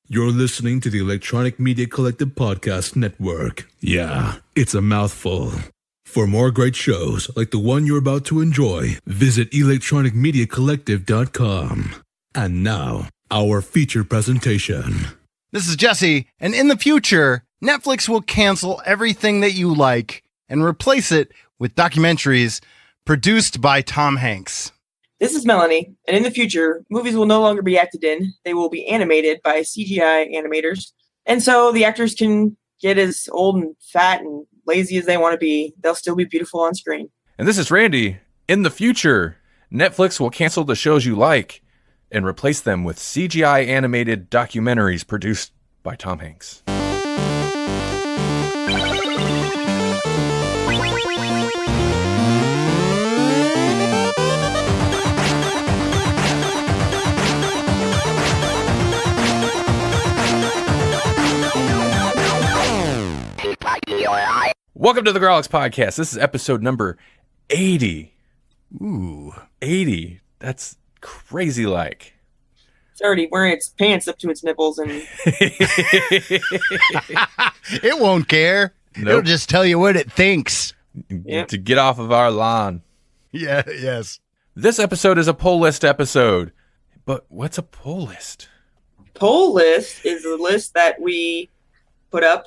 You're listening to the Electronic Media Collective Podcast Network. Yeah, it's a mouthful. For more great shows like the one you're about to enjoy, visit electronicmediacollective.com. And now, our feature presentation. This is Jesse, and in the future, Netflix will cancel everything that you like and replace it with documentaries produced by Tom Hanks. This is Melanie, and in the future, movies will no longer be acted in. They will be animated by CGI animators. And so the actors can get as old and fat and lazy as they want to be. They'll still be beautiful on screen. And this is Randy. In the future, Netflix will cancel the shows you like and replace them with CGI animated documentaries produced by Tom Hanks. Welcome to the Grawlix podcast. This is episode number 80. Ooh. 80. That's crazy like. It's already wearing its pants up to its nipples and It won't care. Nope. It'll just tell you what it thinks. Yep. To get off of our lawn. Yeah, yes. This episode is a poll list episode. But what's a poll list? poll list is a list that we put up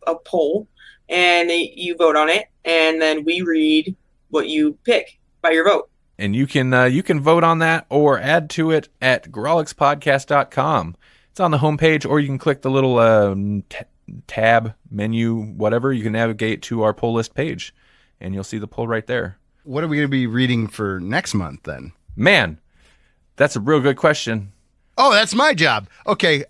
a poll and you vote on it, and then we read what you pick by your vote. And you can vote on that or add to it at grawlixpodcast.com. It's on the homepage, or you can click the little tab menu, whatever. You can navigate to our poll list page, and you'll see the poll right there. What are we going to be reading for next month then? Man, that's a real good question. Oh, that's my job. Okay.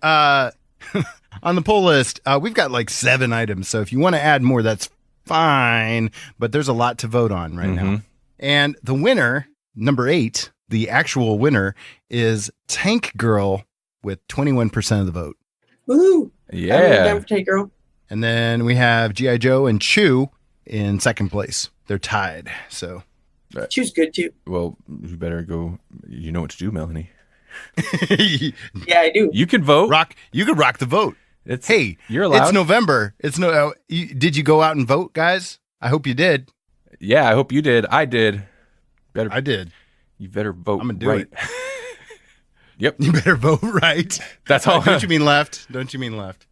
On the poll list, we've got like 7 items. So if you want to add more, that's fine. But there's a lot to vote on right now. And the winner, number 8, the actual winner, is Tank Girl with 21% of the vote. Woohoo! Yeah. I'm down for Tank Girl. And then we have G.I. Joe and Chew in second place. They're tied. So Chew's good too. Well, you better go. You know what to do, Melanie. Yeah, I do. You can vote. You could rock the vote. Hey, you're allowed. It's November. Did you go out and vote, guys? I hope you did. Yeah, I hope you did. I did. I did. You better vote. I'm gonna do right. it. Yep. You better vote right. That's all. Don't you mean left? Don't you mean left?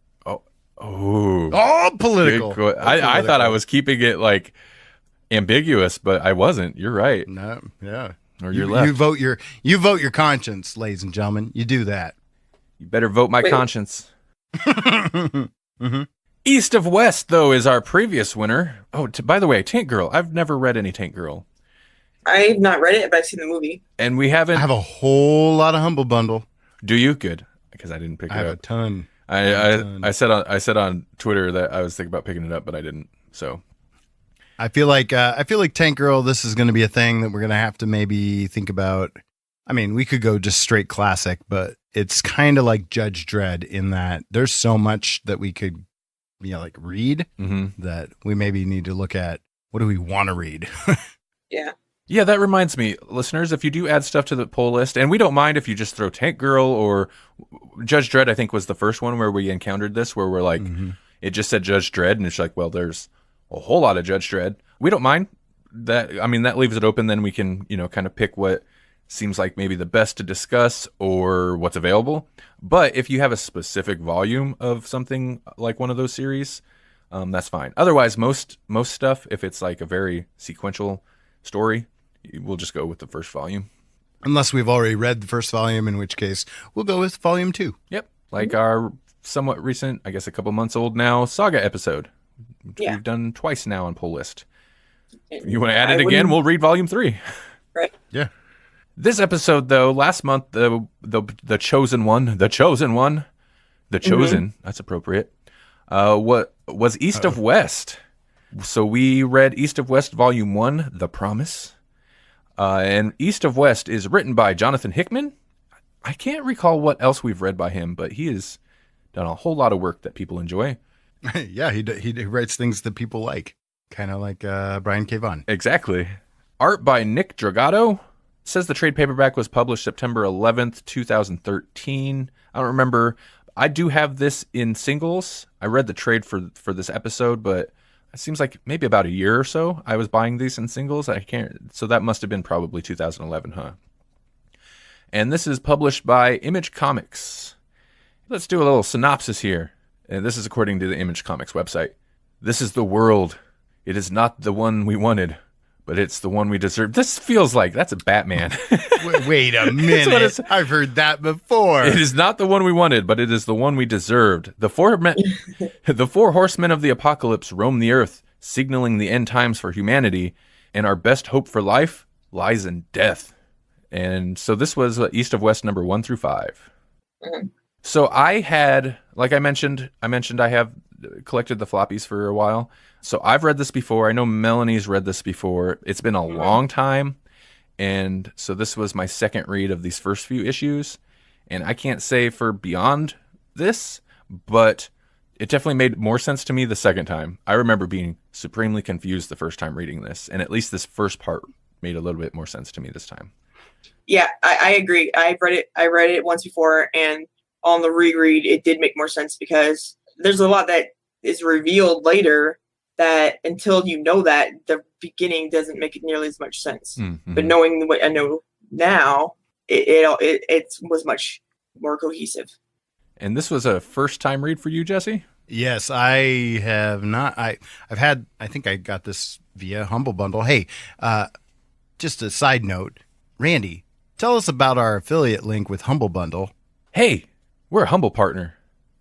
Oh, political. I thought I was keeping it like ambiguous, but I wasn't. You're right. No, yeah. Or you're left. You vote your conscience, ladies and gentlemen. You do that. You better vote my Wait. conscience. East of West, though, is our previous winner. Oh, by the way, Tank Girl. I've never read any Tank Girl. I've not read it, but I've seen the movie. And we haven't. I have a whole lot of Humble Bundle. Do you? Good. Because I didn't pick I it have up. a ton. I said on Twitter that I was thinking about picking it up, but I didn't. So I feel like Tank Girl, this is going to be a thing that we're going to have to maybe think about. I mean, we could go just straight classic, but it's kind of like Judge Dredd in that there's so much that we could, read that we maybe need to look at. What do we want to read? Yeah. Yeah, that reminds me, listeners, if you do add stuff to the poll list, and we don't mind if you just throw Tank Girl or Judge Dredd, I think was the first one where we encountered this, where we're like, it just said Judge Dredd, and it's like, well, there's a whole lot of Judge Dredd. We don't mind that. I mean, that leaves it open. Then we can, kind of pick what seems like maybe the best to discuss or what's available. But if you have a specific volume of something like one of those series, that's fine. Otherwise, most stuff, if it's like a very sequential story, we'll just go with the first volume. Unless we've already read the first volume, in which case we'll go with volume 2. Yep. Like our somewhat recent, I guess a couple months old now, Saga episode. Which we've done twice now on poll list. If you want to add it again, we'll read volume 3. Right. Yeah. This episode, though, last month, the chosen, that's appropriate, what was East of West. So we read East of West Volume 1, The Promise. And East of West is written by Jonathan Hickman. I can't recall what else we've read by him, but he has done a whole lot of work that people enjoy. Yeah, he writes things that people like, kind of like Brian K. Vaughan. Exactly. Art by Nick Dragato. Says the trade paperback was published September 11th, 2013. I don't remember. I do have this in singles. I read the trade for this episode, but it seems like maybe about a year or so I was buying these in singles. I can't. So that must have been probably 2011, huh? And this is published by Image Comics. Let's do a little synopsis here. And this is according to the Image Comics website. This is the world. It is not the one we wanted, but it's the one we deserve. This feels like that's a Batman. Wait a minute. I've heard that before. It is not the one we wanted, but it is the one we deserved. The four horsemen of the apocalypse roam the earth, signaling the end times for humanity, and our best hope for life lies in death. And so this was East of West number 1 through 5. Mm-hmm. So I had, like I mentioned I have collected the floppies for a while. So I've read this before. I know Melanie's read this before. It's been a long time. And so this was my second read of these first few issues. And I can't say for beyond this, but it definitely made more sense to me the second time. I remember being supremely confused the first time reading this. And at least this first part made a little bit more sense to me this time. Yeah, I agree. I read it once before, and on the reread, it did make more sense because there's a lot that is revealed later that until you know that, the beginning doesn't make it nearly as much sense. Mm-hmm. But knowing what I know now, it was much more cohesive. And this was a first time read for you, Jesse? Yes, I have not. I think I got this via Humble Bundle. Hey, just a side note, Randy, tell us about our affiliate link with Humble Bundle. Hey, we're a Humble partner.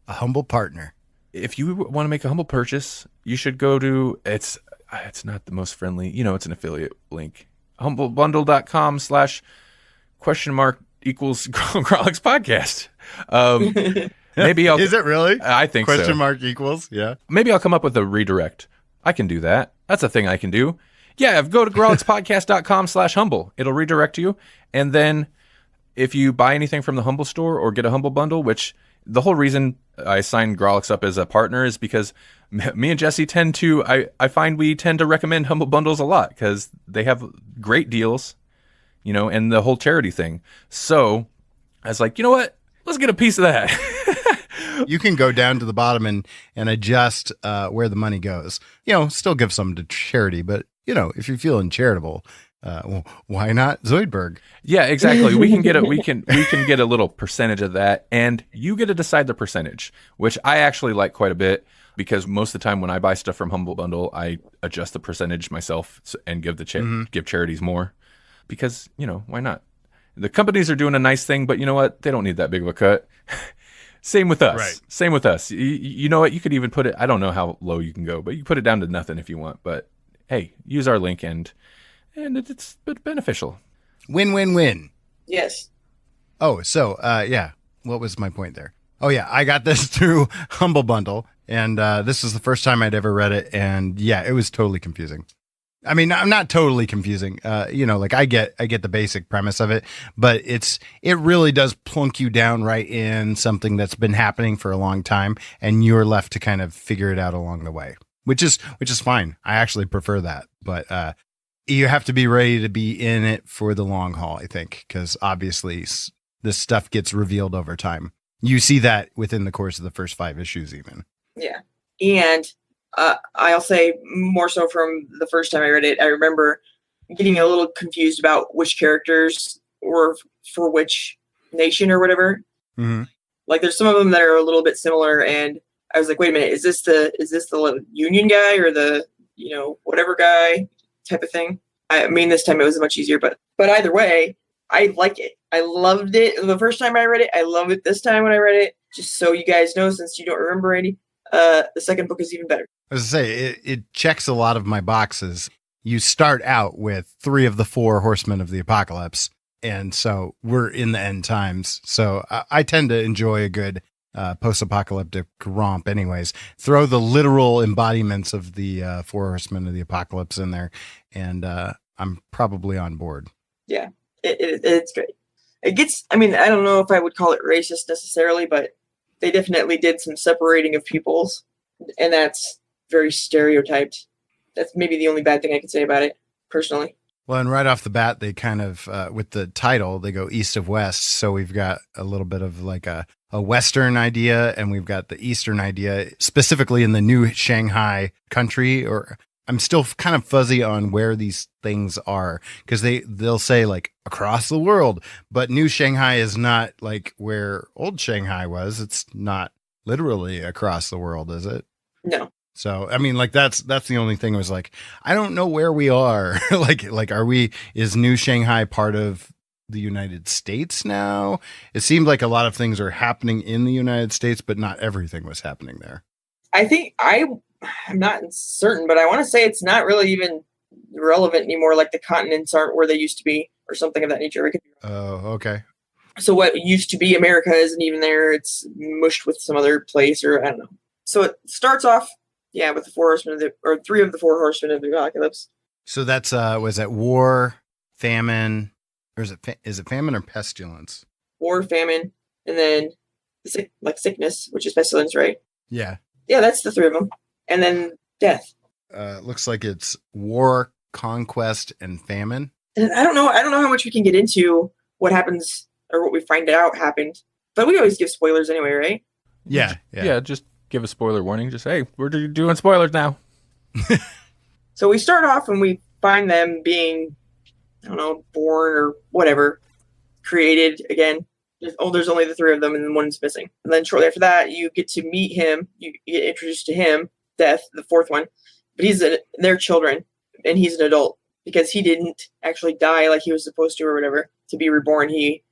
A Humble partner. If you want to make a Humble purchase, you should go to, it's not the most friendly, it's an affiliate link. humblebundle.com/? equals Grawlix podcast. Maybe I'll. Is it really? I think so. ? Equals, yeah. Maybe I'll come up with a redirect. I can do that. That's a thing I can do. Yeah, go to grawlixpodcast.com/humble. It'll redirect you. And then if you buy anything from the Humble store or get a Humble bundle, which the whole reason I signed Grawlix up as a partner is because me and Jesse I find we tend to recommend Humble bundles a lot because they have great deals, and the whole charity thing. So I was like, you know what? Let's get a piece of that. You can go down to the bottom and adjust where the money goes. Still give some to charity, but if you're feeling charitable, why not Zoidberg? Yeah, exactly. We can get a little percentage of that, and you get to decide the percentage, which I actually like quite a bit because most of the time when I buy stuff from Humble Bundle, I adjust the percentage myself and give give charities more because why not? The companies are doing a nice thing, but you know what? They don't need that big of a cut. Same with us. Right. Same with us. You know what? You could even put it, I don't know how low you can go, but you can put it down to nothing if you want. But hey, use our link and it's beneficial. Win-win-win. Yes. Oh, so, yeah. What was my point there? Oh, yeah. I got this through Humble Bundle, and this is the first time I'd ever read it. And yeah, it was totally confusing. I mean, I'm not totally confusing. I get the basic premise of it, but it really does plunk you down right in something that's been happening for a long time, and you're left to kind of figure it out along the way, which is fine. I actually prefer that, but you have to be ready to be in it for the long haul, I think, because obviously this stuff gets revealed over time. You see that within the course of the first 5 issues, even. Yeah, and I'll say more so from the first time I read it, I remember getting a little confused about which characters were for which nation or whatever. Mm-hmm. Like there's some of them that are a little bit similar, and I was like, wait a minute, is this the Union guy or the whatever guy type of thing? I mean, this time it was much easier, but either way, I like it. I loved it the first time I read it. I love it this time when I read it. Just so you guys know, since you don't remember any, the second book is even better. I was going to say, it checks a lot of my boxes. You start out with 3 of the 4 horsemen of the apocalypse, and so we're in the end times. So I tend to enjoy a good post-apocalyptic romp anyways. Throw the literal embodiments of the 4 horsemen of the apocalypse in there, and I'm probably on board. Yeah, it's great. It gets, I mean, I don't know if I would call it racist necessarily, but they definitely did some separating of peoples, and that's very stereotyped. That's maybe the only bad thing I can say about it, personally. Well, and right off the bat, they kind of, with the title, they go east of west. So we've got a little bit of like a a Western idea and we've got the Eastern idea, specifically in the new Shanghai country. Or I'm still kind of fuzzy on where these things are, because they'll say like across the world, but new Shanghai is not like where old Shanghai was. It's not literally across the world, is it? No. So, I mean, like that's the only thing, was like, I don't know where we are. like, is New Shanghai part of the United States now? It seemed like a lot of things are happening in the United States, but not everything was happening there. I think I'm not certain, but I want to say it's not really even relevant anymore. Like the continents aren't where they used to be or something of that nature. Oh, okay. So what used to be America isn't even there. It's mushed with some other place, or I don't know. So it starts off, with the four horsemen or three of the four horsemen of the apocalypse. So that's was that war, famine, or is it famine or pestilence? War, famine, and then sickness, which is pestilence, right? Yeah. Yeah, that's the three of them, and then death. Looks like it's war, conquest, and famine. And I don't know how much we can get into what happens or what we find out happened, but we always give spoilers anyway, right? Yeah. Just give a spoiler warning. Just, hey, we're doing spoilers now. So we start off and we find them being, I don't know, born or whatever, created again. There's only the three of them and then one's missing. And then shortly after that, you get to meet him. You get introduced to him, Death, the fourth one. But they're children, and he's an adult because he didn't actually die like he was supposed to or whatever to be reborn. He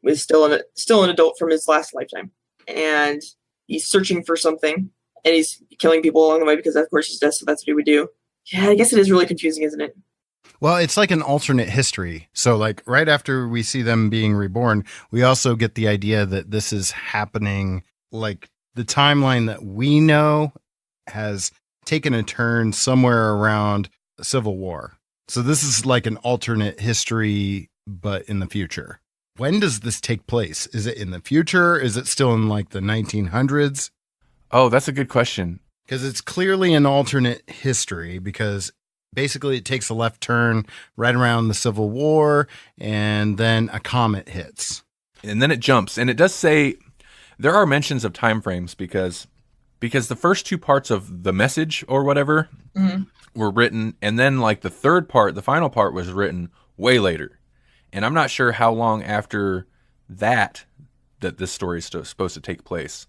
was still an adult from his last lifetime. And he's searching for something, and he's killing people along the way because, of course, he's dead, so that's what he would do. Yeah, I guess it is really confusing, isn't it? Well, it's like an alternate history. So, like, right after we see them being reborn, we also get the idea that this is happening, like, the timeline that we know has taken a turn somewhere around the Civil War. So this is like an alternate history, but in the future. When does this take place? Is it in the future? Is it still in like the 1900s? Oh, that's a good question. Because it's clearly an alternate history, because basically it takes a left turn right around the Civil War, and then a comet hits. And then it jumps. And it does say there are mentions of time frames because the first two parts of the message or whatever were written, and then like the third part, the final part, was written way later. And I'm not sure how long after that this story is supposed to take place.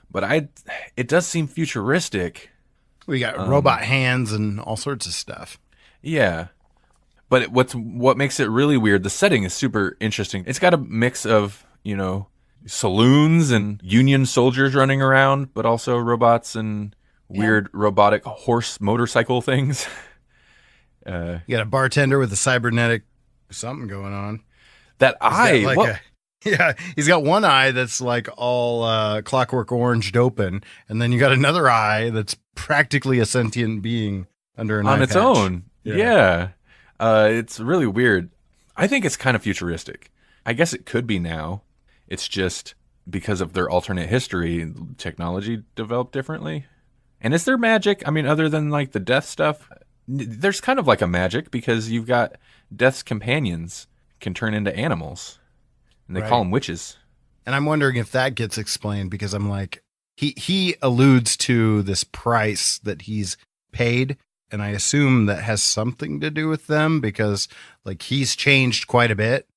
But it does seem futuristic. We got robot hands and all sorts of stuff. Yeah. But what makes it really weird, the setting is super interesting. It's got a mix of, saloons and Union soldiers running around, but also robots and weird robotic horse motorcycle things. You got a bartender with a cybernetic something going on. That eye. He's got one eye that's like all clockwork oranged open, and then you got another eye that's practically a sentient being under an eye on its patch. own. Yeah. It's really weird. I think it's kind of futuristic. I guess it could be now. It's just because of their alternate history, technology developed differently. And is there magic? I mean, other than like the death stuff, there's kind of like a magic because you've got Death's companions can turn into animals, and they call them witches. And I'm wondering if that gets explained, because I'm like, he alludes to this price that he's paid, and I assume that has something to do with them, because like he's changed quite a bit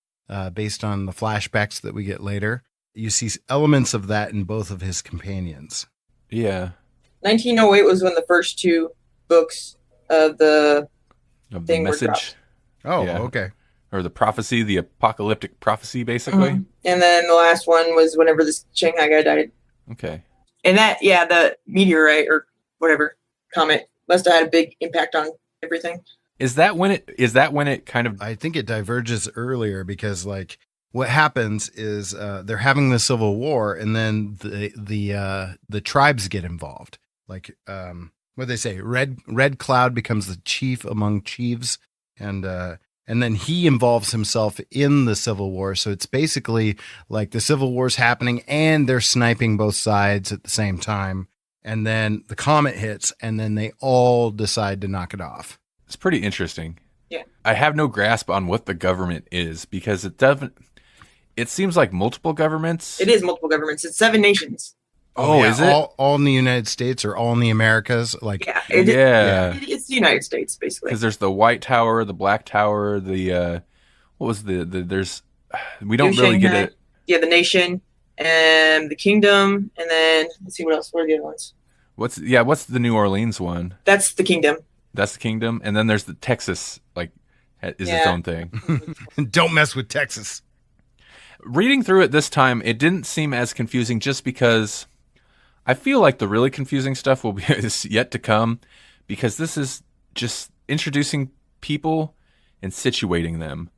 based on the flashbacks that we get later. You see elements of that in both of his companions. Yeah. 1908 was when the first two books of the thing message. were dropped. Oh, Yeah. okay. Or the prophecy, the apocalyptic prophecy, basically. And then the last one was whenever this Shanghai guy died. Okay. And that, the meteorite or whatever comet must have had a big impact on everything. Is that when it kind of? I think it diverges earlier, because like what happens is they're having the Civil War, and then the tribes get involved. Like what they say, Red Cloud becomes the chief among chiefs, and then he involves himself in the Civil War. So it's basically like the Civil War's happening, and they're sniping both sides at the same time. And then the comet hits, and then they all decide to knock it off. It's pretty interesting. Yeah. I have no grasp on what the government is, because it doesn't. It seems like multiple governments. It is multiple governments. It's 7 nations. Oh, yeah, is it? all in the United States or all in the Americas? Like, Yeah, it's the United States basically. Because there's the White Tower, the Black Tower, the what was there's we don't really get it. Yeah, the nation and the kingdom, and then let's see what else. What are the other ones? What's the New Orleans one? That's the kingdom. That's the kingdom, and then there's the Texas, like, is its own thing. don't mess with Texas. Reading through it this time, it didn't seem as confusing just because I feel like the really confusing stuff will be is yet to come, because this is just introducing people and situating them.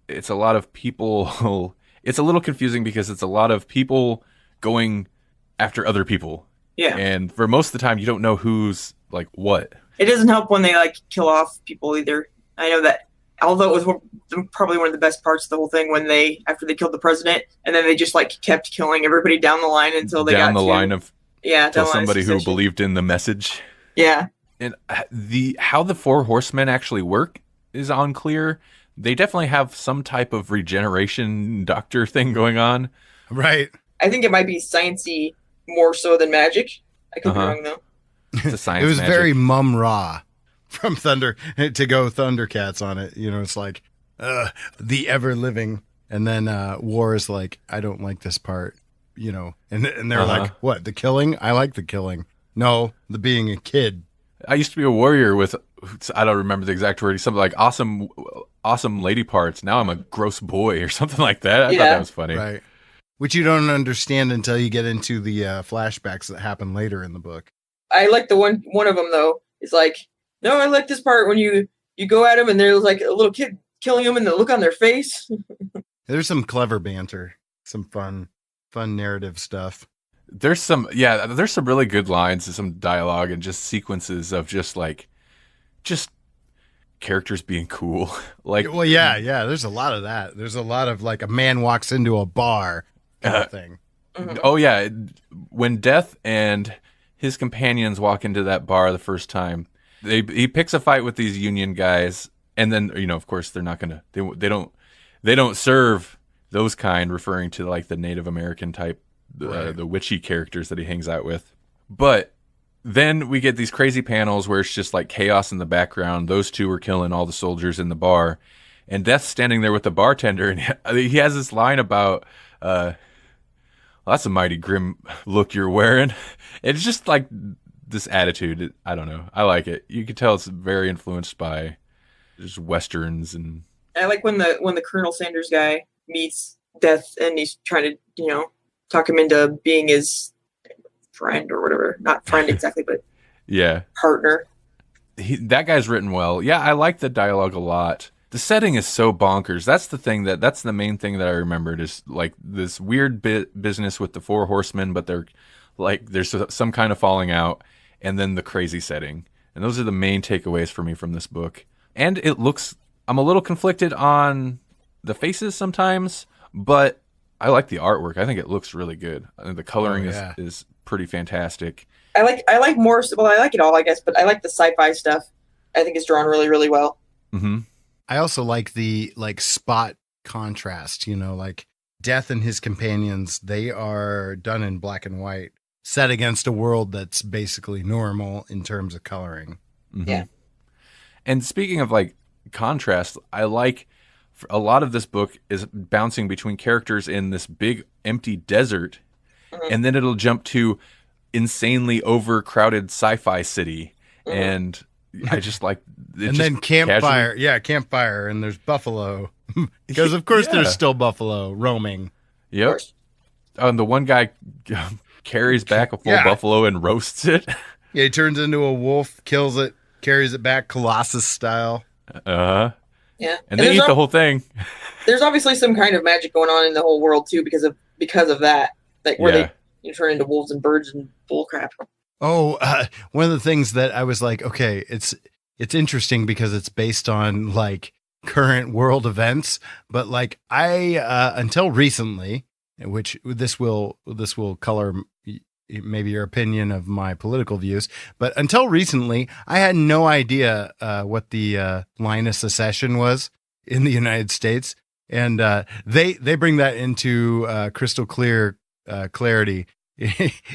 It's a lot of people. It's a little confusing because it's a lot of people going after other people. Yeah. And for most of the time, you don't know who's like what. It doesn't help when they like kill off people either. I know that, although it was probably one of the best parts of the whole thing when after they killed the president, and then they just like kept killing everybody down the line until they got to somebody who believed in the message. Yeah. And how the 4 horsemen actually work is unclear. They definitely have some type of regeneration doctor thing going on. Right. I think it might be sciencey more so than magic. I could be wrong though. It's a science. It was magic. very Mum Ra from Thunder to go Thundercats on it. You know, it's like the ever living, and then War is like, I don't like this part. You know, and they're like, what, the killing? I like the killing. No, the being a kid. I used to be a warrior with, I don't remember the exact word, something like awesome lady parts. Now I'm a gross boy or something like that. I thought that was funny. Right. Which you don't understand until you get into the flashbacks that happen later in the book. I like the one of them though. It's like, no, I like this part when you go at him and there's like a little kid killing him and the look on their face. There's some clever banter, some fun narrative stuff. There's some really good lines and some dialogue and just sequences of just characters being cool. Like, well, yeah. There's a lot of that. There's a lot of like a man walks into a bar kind of thing. Mm-hmm. Oh yeah, when Death and his companions walk into that bar the first time, he picks a fight with these Union guys, and then of course they're not gonna they don't serve those kind, referring to like the Native American type. The witchy characters that he hangs out with. But then we get these crazy panels where it's just like chaos in the background. Those two are killing all the soldiers in the bar, and Death's standing there with the bartender, and he has this line about, well, that's a mighty grim look you're wearing. It's just like this attitude. I don't know. I like it. You can tell it's very influenced by just Westerns. And I like when the Colonel Sanders guy meets Death and he's trying to, talk him into being his friend or whatever. Not friend exactly, but partner. That guy's written well. Yeah, I like the dialogue a lot. The setting is so bonkers. That's the main thing that I remembered is like this weird business with the 4 horsemen, but they're like there's some kind of falling out, and then the crazy setting. And those are the main takeaways for me from this book. And I'm a little conflicted on the faces sometimes, but I like the artwork. I think it looks really good. I think the coloring is pretty fantastic. I like more. Well, I like it all, I guess, but I like the sci-fi stuff. I think it's drawn really, really well. Mm-hmm. I also like the spot contrast. Like Death and his companions. They are done in black and white, set against a world that's basically normal in terms of coloring. Mm-hmm. Yeah. And speaking of like contrast, I like. A lot of this book is bouncing between characters in this big empty desert, and then it'll jump to insanely overcrowded sci-fi city, and I just like. And then campfire, campfire, and there's buffalo because of course there's still buffalo roaming. Yep. And the one guy carries back a full buffalo and roasts it. Yeah, he turns into a wolf, kills it, carries it back, Colossus style. Yeah, and they eat the whole thing. There's obviously some kind of magic going on in the whole world too, because of that, like where they turn into wolves and birds and bullcrap. Oh, one of the things that I was like, okay, it's interesting because it's based on like current world events, but like I until recently, which this will color maybe your opinion of my political views, but until recently, I had no idea what the line of secession was in the United States. And they bring that into crystal clear clarity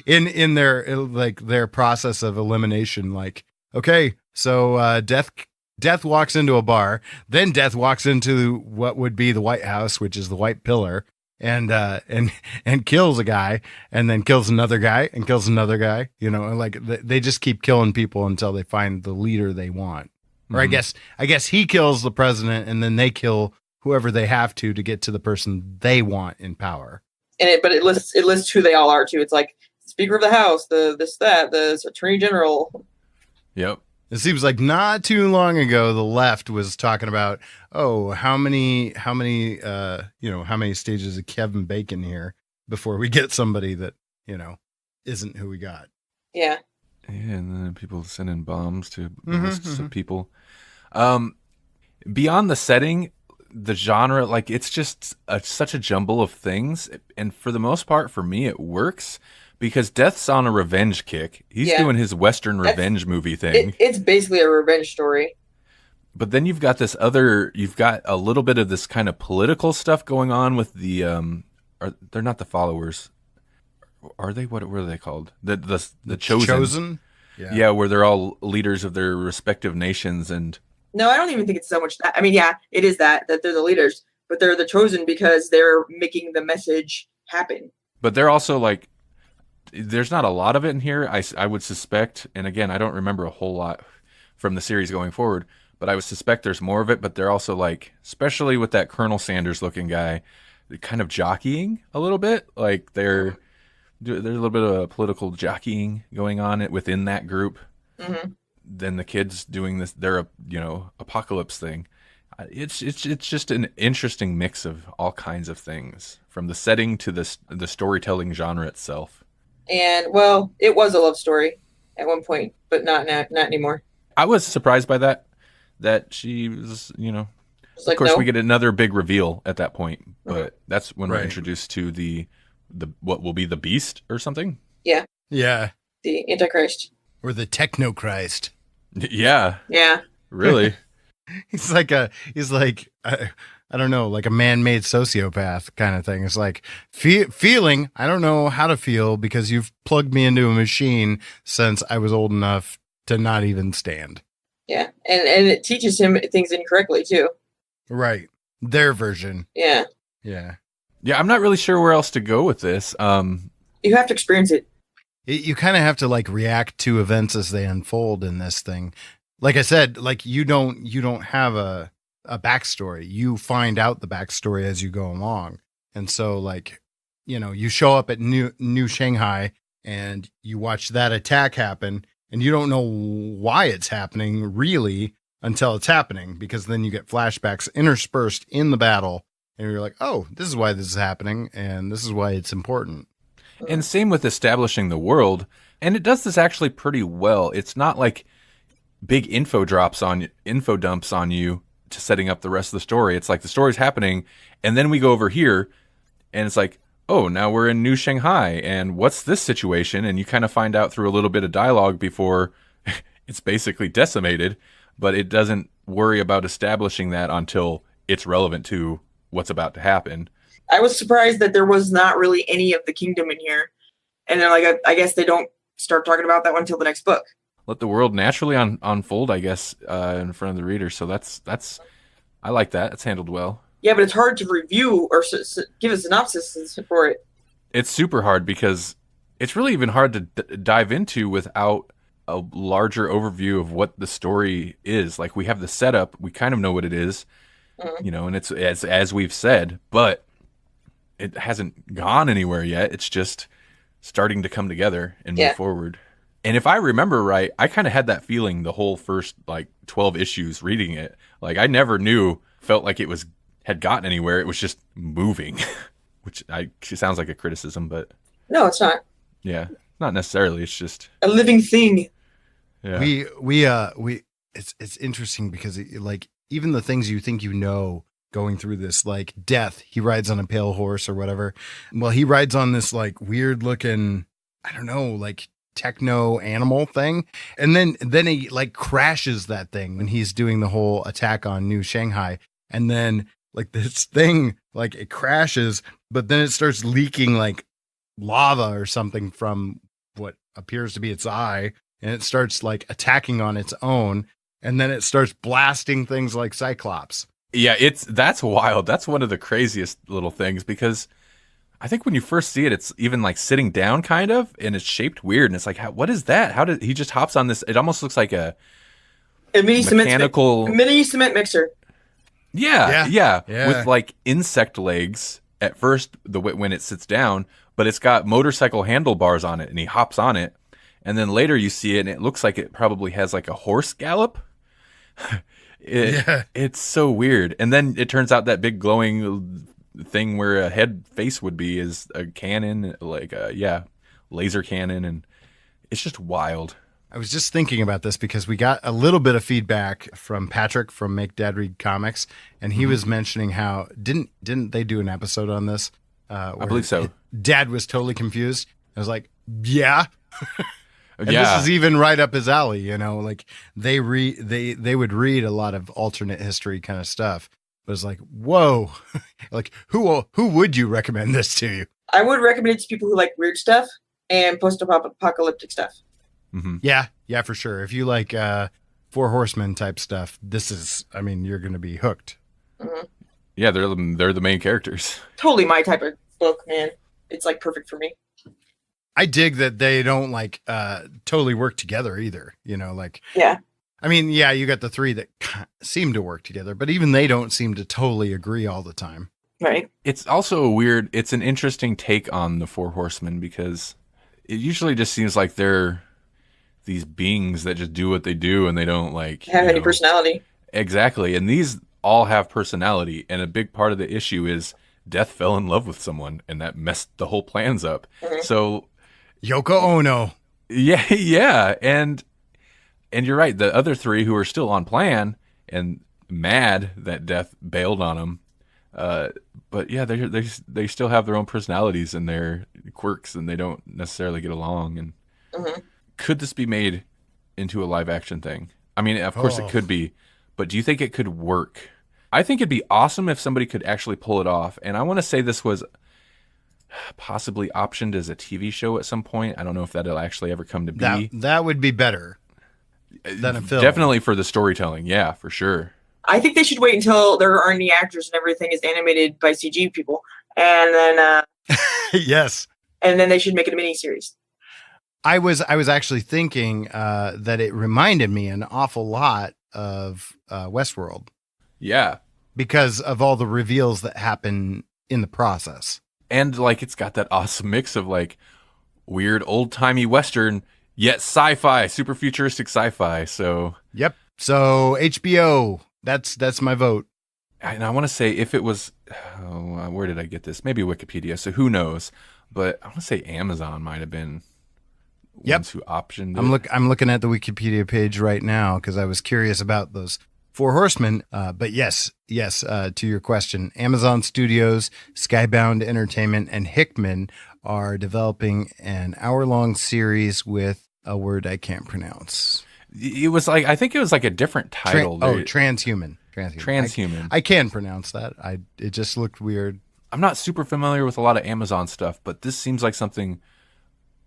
in their process of elimination. Like, okay, so Death walks into a bar, then Death walks into what would be the White House, which is the White Pillar, and kills a guy, and then kills another guy, and kills another guy. You know, like they just keep killing people until they find the leader they want. Or I guess he kills the president, and then they kill whoever they have to get to the person they want in power. And it lists who they all are too. It's like Speaker of the House, the Attorney General. Yep. It seems like not too long ago, the left was talking about, how many stages of Kevin Bacon here before we get somebody that, isn't who we got. Yeah. Yeah, and then people sending bombs to lists of people. Beyond the setting, the genre, like it's just such a jumble of things. And for the most part, for me, it works. Because Death's on a revenge kick. He's doing his Western revenge movie thing. It's basically a revenge story. But then you've got a little bit of this kind of political stuff going on with the, they're not the followers. Are they? What were they called? The Chosen. Chosen? Yeah, where they're all leaders of their respective nations. And no, I don't even think it's so much that. I mean, yeah, it is that they're the leaders, but they're the Chosen because they're making the message happen. But they're also like, there's not a lot of it in here, I would suspect, and again, I don't remember a whole lot from the series going forward, but I would suspect there's more of it, but they're also like, especially with that Colonel Sanders looking guy, they're kind of jockeying a little bit, like there's a little bit of political jockeying going on within that group. Mm-hmm. Then the kids doing their apocalypse thing. It's just an interesting mix of all kinds of things, from the setting to the storytelling genre itself. And well, it was a love story at one point, but not anymore. I was surprised by that she was, of course, we get another big reveal at that point, but that's when we're introduced to the what will be the Beast or something. Yeah. The Antichrist or the Technochrist. Yeah. Yeah. Really. He's like I don't know, like a man-made sociopath kind of thing. It's like feeling, I don't know how to feel because you've plugged me into a machine since I was old enough to not even stand. Yeah, and it teaches him things incorrectly too. Right. Their version. Yeah. Yeah. Yeah, I'm not really sure where else to go with this. You have to experience it. You kind of have to like react to events as they unfold in this thing. Like I said, like you don't have a backstory. You find out the backstory as you go along. And so like, you show up at New Shanghai and you watch that attack happen and you don't know why it's happening really until it's happening, because then you get flashbacks interspersed in the battle and you're like, oh, this is why this is happening and this is why it's important. And same with establishing the world. And it does this actually pretty well. It's not like big info dumps on you to setting up the rest of the story. It's like the story's happening and then we go over here and it's like, oh, now we're in New Shanghai and what's this situation? And you kind of find out through a little bit of dialogue before it's basically decimated, but it doesn't worry about establishing that until it's relevant to what's about to happen. I was surprised that there was not really any of the kingdom in here. And then like, I guess they don't start talking about that one until the next book. Let the world naturally unfold, I guess, in front of the reader. So that's I like that. It's handled well. Yeah, but it's hard to review or give a synopsis for it. It's super hard because it's really even hard to dive into without a larger overview of what the story is. Like we have the setup, we kind of know what it is, and it's as we've said, but it hasn't gone anywhere yet. It's just starting to come together and move forward. And if I remember right, I kind of had that feeling the whole first 12 issues reading it. Like I never felt like it had gotten anywhere. It was just moving, which sounds like a criticism, but no, it's not. Yeah, not necessarily. It's just a living thing. Yeah. It's interesting because even the things you think going through this, like Death, he rides on a pale horse or whatever. Well, he rides on this weird looking, I don't know, techno animal thing, and then he crashes that thing when he's doing the whole attack on New Shanghai, and then like this thing, like it crashes, but then it starts leaking like lava or something from what appears to be its eye, and it starts like attacking on its own, and then it starts blasting things like Cyclops. Yeah, that's wild. That's one of the craziest little things, because I think when you first see it, it's even like sitting down kind of, and it's shaped weird, and it's like, what is that? How did he just hops on this? It almost looks like a mini mechanical cement mixer. Yeah, with like insect legs at first when it sits down, but it's got motorcycle handlebars on it, and he hops on it, and then later you see it, and it looks like it probably has like a horse gallop. It's so weird. And then it turns out that big glowing thing where a head face would be is a cannon, like laser cannon, and it's just wild. I was just thinking about this because we got a little bit of feedback from Patrick from Make Dad Read Comics, and he was mentioning how didn't they do an episode on this? I believe so. Dad was totally confused. I was like, yeah. And yeah, this is even right up his alley, you know, like they would read a lot of alternate history kind of stuff. But it's like, whoa, like who would you recommend this to you? I would recommend it to people who like weird stuff and post-apocalyptic stuff. Mm-hmm. Yeah, for sure. If you like Four Horsemen type stuff, this is, I mean, you're going to be hooked. Mm-hmm. Yeah, they're the main characters. Totally my type of book, man. It's like perfect for me. I dig that they don't like totally work together either. You know, like, yeah. I mean, yeah, you got the three that seem to work together, but even they don't seem to totally agree all the time. Right. It's also it's an interesting take on the Four Horsemen, because it usually just seems like they're these beings that just do what they do, and they don't like have any personality. Exactly. And these all have personality. And a big part of the issue is Death fell in love with someone, and that messed the whole plans up. Mm-hmm. So Yoko Ono. Yeah. And you're right. The other three who are still on plan and mad that Death bailed on them. But yeah, they still have their own personalities and their quirks, and they don't necessarily get along. And mm-hmm. Could this be made into a live action thing? I mean, of course it could be, but do you think it could work? I think it'd be awesome if somebody could actually pull it off. And I want to say this was possibly optioned as a TV show at some point. I don't know if that'll actually ever come to be. That would be better than a film. Definitely for the storytelling. Yeah, for sure. I think they should wait until there aren't any actors and everything is animated by CG people. And then yes. And then they should make it a miniseries. I was actually thinking that it reminded me an awful lot of Westworld. Yeah. Because of all the reveals that happen in the process. And like it's got that awesome mix of like weird old-timey Western, yet sci-fi, super futuristic sci-fi. So yep. So HBO, that's my vote. And I want to say if it was, where did I get this? Maybe Wikipedia. So who knows? But I want to say Amazon might have been ones who optioned it. I'm looking at the Wikipedia page right now because I was curious about those Four Horsemen. But yes, to your question, Amazon Studios, Skybound Entertainment, and Hickman are developing an hour-long series with a word I can't pronounce. It was like, I think it was like a different title. Transhuman. Transhuman. I can pronounce that. It just looked weird. I'm not super familiar with a lot of Amazon stuff, but this seems like something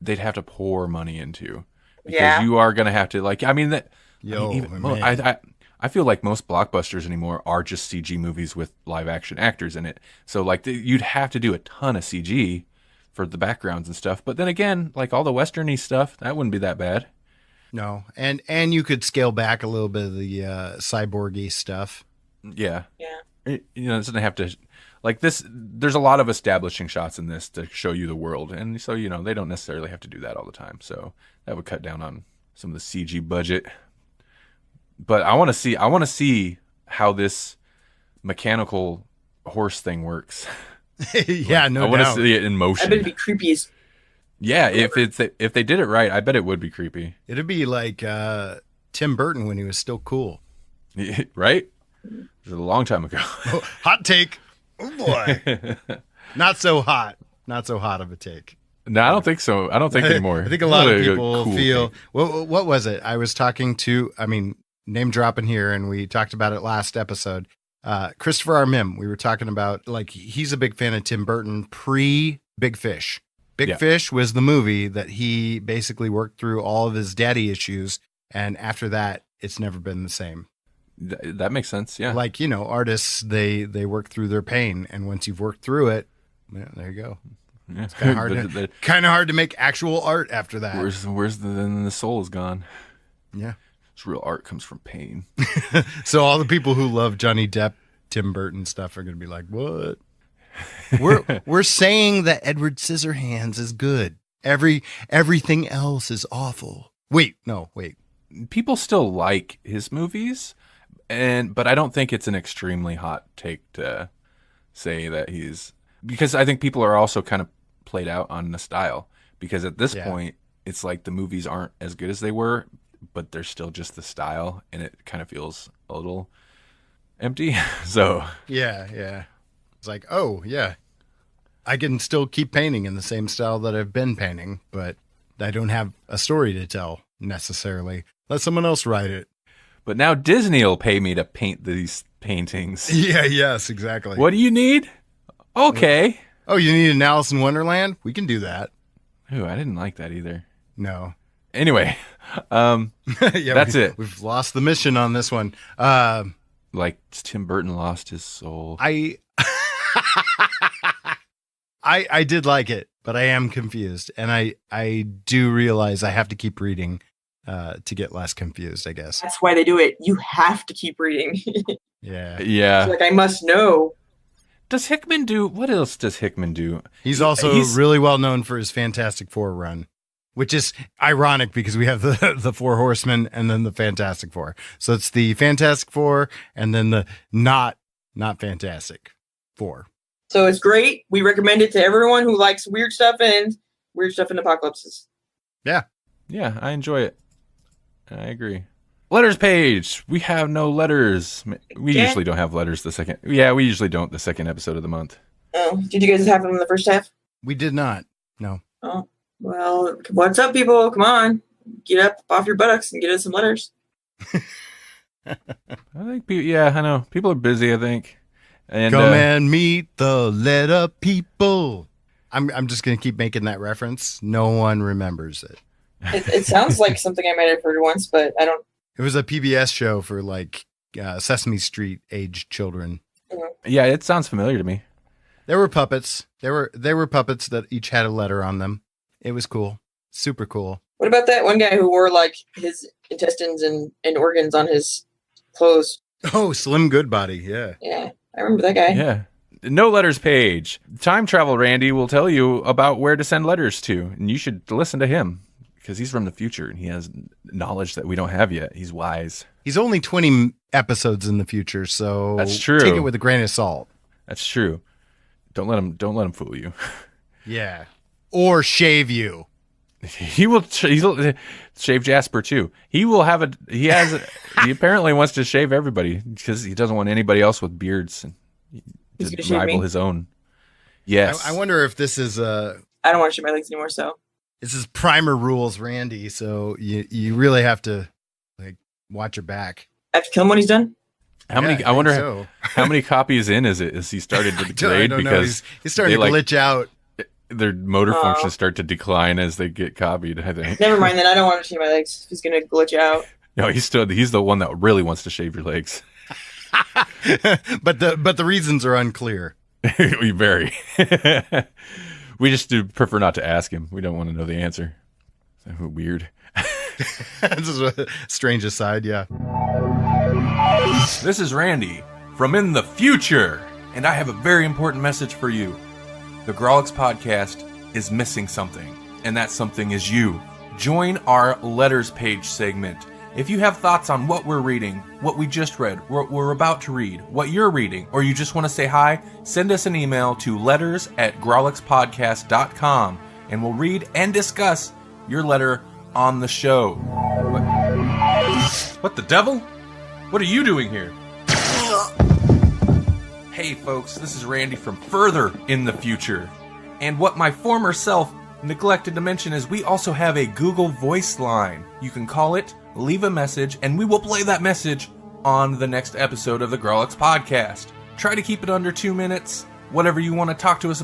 they'd have to pour money into, because you are going to have to I feel like most blockbusters anymore are just CG movies with live action actors in it. So like you'd have to do a ton of CG for the backgrounds and stuff. But then again, like all the Western-y stuff, that wouldn't be that bad. No. And you could scale back a little bit of the cyborgy stuff. Yeah. Yeah. It doesn't have to, like this, there's a lot of establishing shots in this to show you the world. And so, they don't necessarily have to do that all the time. So that would cut down on some of the CG budget. But I want to see how this mechanical horse thing works. Yeah, no doubt. I want to see it in motion. I bet it'd be creepy as. Yeah, if they did it right, I bet it would be creepy. It'd be like Tim Burton when he was still cool. Right? It was a long time ago. Oh, hot take. Oh boy. Not so hot of a take. No, I don't think so. I don't think anymore. I think a lot of people feel. What was it? I was talking to, name dropping here, and we talked about it last episode. Christopher R. Mim, we were talking about, like, he's a big fan of Tim Burton pre-Big Fish. Big Fish was the movie that he basically worked through all of his daddy issues, and after that, it's never been the same. That makes sense, yeah. Like, artists, they work through their pain, and once you've worked through it, there you go. Yeah. It's kind of hard to make actual art after that. Then the soul is gone. Yeah. This real art comes from pain. So all the people who love Johnny Depp, Tim Burton stuff are going to be like, what? We're saying that Edward Scissorhands is good. Everything else is awful. Wait. People still like his movies, but I don't think it's an extremely hot take to say that because I think people are also kind of played out on the style, because at this point it's like the movies aren't as good as they were, but they're still just the style, and it kind of feels a little empty. So yeah. It's like, oh, yeah, I can still keep painting in the same style that I've been painting, but I don't have a story to tell necessarily. Let someone else write it. But now Disney will pay me to paint these paintings. Yes, exactly. What do you need? Okay. Oh, you need an Alice in Wonderland? We can do that. Ooh, I didn't like that either. No. Anyway, that's it. We've lost the mission on this one. Like Tim Burton lost his soul. I did like it, but I am confused, and I do realize I have to keep reading to get less confused, I guess. That's why they do it. You have to keep reading. Yeah. It's like, I must know. What else does Hickman do? He's also really well known for his Fantastic Four run, which is ironic because we have the Four Horsemen and then the Fantastic Four. So it's the Fantastic Four and then the not Fantastic Four. So it's great. We recommend it to everyone who likes weird stuff and apocalypses. Yeah. Yeah, I enjoy it. I agree. Letters page. We have no letters. We usually don't have letters the second. Yeah, we usually don't the second episode of the month. Oh, did you guys have them in the first half? We did not. No. Oh, well, what's up, people? Come on. Get up off your buttocks and get us some letters. I think, I know. People are busy, I think. And, come and meet the letter people. I'm just going to keep making that reference. No one remembers it. It sounds like something I might have heard once, but I don't. It was a PBS show for like Sesame Street aged children. Yeah, it sounds familiar to me. There were puppets. There were puppets that each had a letter on them. It was cool. Super cool. What about that one guy who wore like his intestines and organs on his clothes? Oh, Slim Goodbody. Yeah. Yeah, I remember that guy. Yeah. No letters page. Time Travel Randy will tell you about where to send letters to, and you should listen to him because he's from the future and he has knowledge that we don't have yet. He's wise. He's only 20 episodes in the future, so that's true. Take it with a grain of salt. That's true. Don't let him fool you. Yeah. Or shave you. He'll shave Jasper too. He apparently wants to shave everybody because he doesn't want anybody else with beards to rival his own. Yes. I wonder if this is I don't want to shave my legs anymore, so this is Primer Rules Randy, so you really have to like watch your back. I have to kill him when he's done? How many? I wonder how many copies in is it? Is he started to degrade because he's starting to glitch out? Their motor functions start to decline as they get copied, I think. Never mind then. I don't want to shave my legs. He's going to glitch out. No, he's the one that really wants to shave your legs. but the reasons are unclear. Very. We just prefer not to ask him. We don't want to know the answer. Weird. This is a strange aside, yeah. This is Randy from in the future, and I have a very important message for you. The Grawlix podcast is missing something, and that something is you. Join our letters page segment. If you have thoughts on what we're reading, what we just read, what we're about to read, what you're reading, or you just want to say hi, send us an email to letters@grawlixpodcast.com, and we'll read and discuss your letter on the show. What the devil? What are you doing here? Hey folks, this is Randy from further in the future. And what my former self neglected to mention is we also have a Google Voice line. You can call it, leave a message, and we will play that message on the next episode of the Grawlix podcast. Try to keep it under 2 minutes. Whatever you want to talk to us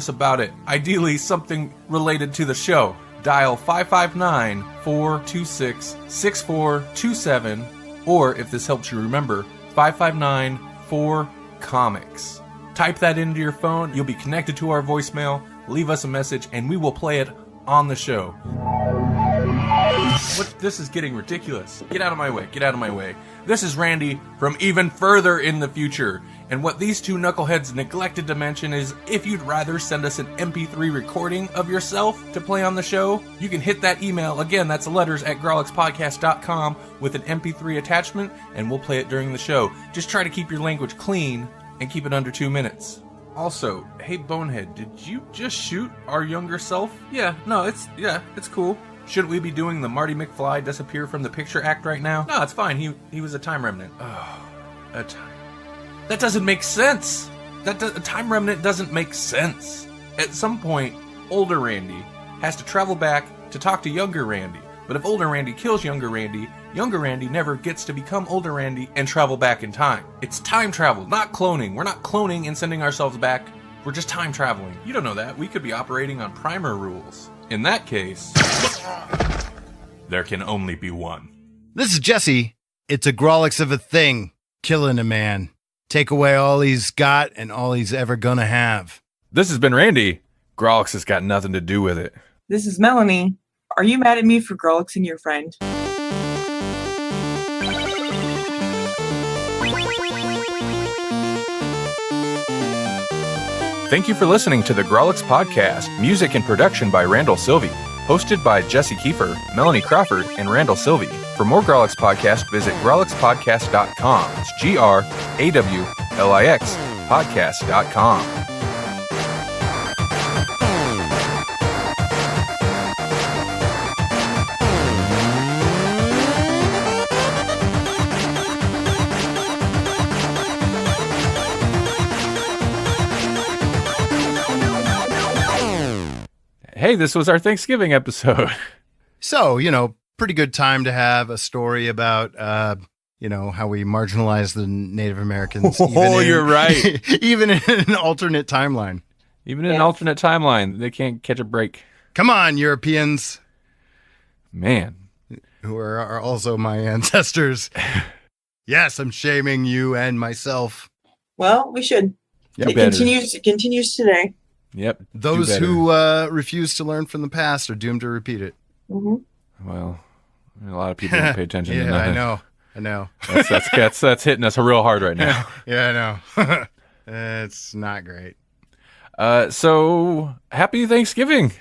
about it. Ideally, something related to the show. Dial 559-426-6427, or if this helps you remember, 559-4-COMICS. Type that into your phone, you'll be connected to our voicemail, leave us a message, and we will play it on the show. This is getting ridiculous. Get out of my way, get out of my way. This is Randy from even further in the future. And what these two knuckleheads neglected to mention is if you'd rather send us an MP3 recording of yourself to play on the show, you can hit that email. Again, that's letters at grawlixpodcast.com with an MP3 attachment, and we'll play it during the show. Just try to keep your language clean and keep it under 2 minutes. Also, hey Bonehead, did you just shoot our younger self? Yeah, it's cool. Shouldn't we be doing the Marty McFly disappear from the picture act right now? No, it's fine. He was a time remnant. Oh, a time. That doesn't make sense. A time remnant doesn't make sense. At some point, older Randy has to travel back to talk to younger Randy. But if older Randy kills younger Randy never gets to become older Randy and travel back in time. It's time travel, not cloning. We're not cloning and sending ourselves back. We're just time traveling. You don't know that. We could be operating on primer rules. In that case, there can only be one. This is Jesse. It's a Grawlix of a thing, killing a man. Take away all he's got and all he's ever gonna have. This has been Randy. Grawlix has got nothing to do with it. This is Melanie. Are you mad at me for Grawlixing your friend? Thank you for listening to the Grawlix Podcast. Music and production by Randall Sylvie. Hosted by Jesse Kiefer, Melanie Crawford, and Randall Sylvie. For more Grawlix Podcast, visit grawlixpodcast.com. It's GRAWLIX podcast.com. Hey, this was our Thanksgiving episode. So, pretty good time to have a story about, how we marginalize the Native Americans. You're right. Even in an alternate timeline. Even in an alternate timeline, they can't catch a break. Come on, Europeans. Man. Who are also my ancestors. Yes, I'm shaming you and myself. Well, we should. Yep. It continues today. Yep. Those who refuse to learn from the past are doomed to repeat it. Mm-hmm. Well, a lot of people don't pay attention to that. I know. That's hitting us real hard right now. Yeah, I know. It's not great. So, happy Thanksgiving.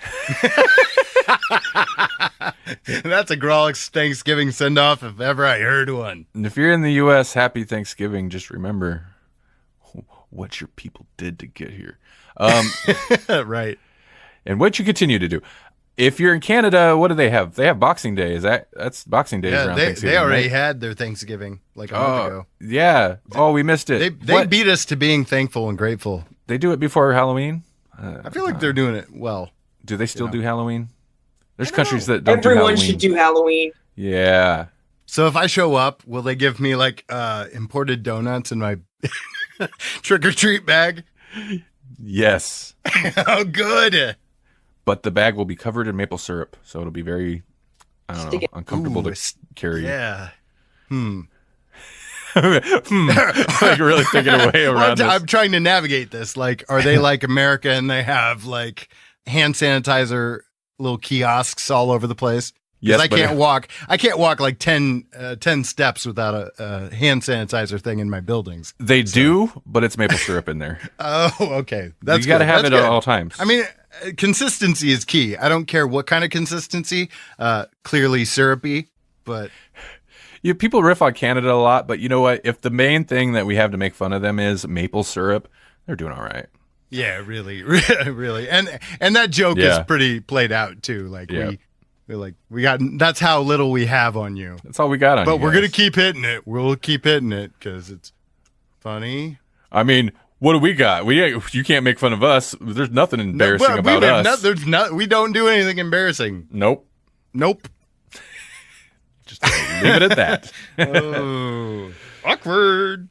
That's a Grawlix Thanksgiving send-off if ever I heard one. And if you're in the U.S., happy Thanksgiving. Just remember what your people did to get here. Right. And what you continue to do. If you're in Canada, what do they have? They have Boxing Day. That's Boxing Day around Thanksgiving. They already had their Thanksgiving like a month ago. Yeah. Oh, we missed it. They beat us to being thankful and grateful. They do it before Halloween? I feel like they're doing it well. Do they still do Halloween? There's countries that don't do Everyone Halloween. should do Halloween. Yeah. So if I show up, will they give me like imported donuts in my trick-or-treat bag? Yes. Oh, good. But the bag will be covered in maple syrup, so it'll be very, uncomfortable to carry. Yeah. Like really thinking a way around this. I'm trying to navigate this. Like, are they like America and they have like hand sanitizer little kiosks all over the place? Yes, I can't walk. I can't walk like 10 steps without a hand sanitizer thing in my buildings. They do, but it's maple syrup in there. Oh, okay. You got to have it at all times. I mean, consistency is key. I don't care what kind of consistency. Clearly syrupy, but people riff on Canada a lot, but you know what? If the main thing that we have to make fun of them is maple syrup, they're doing all right. Yeah, really, really. And that joke is pretty played out too. Like we got, that's how little we have on you. That's all we got on you. But we're going to keep hitting it. We'll keep hitting it because it's funny. I mean, what do we got? You can't make fun of us. There's nothing embarrassing about us. We don't do anything embarrassing. Nope. Just leave it at that. Oh, awkward.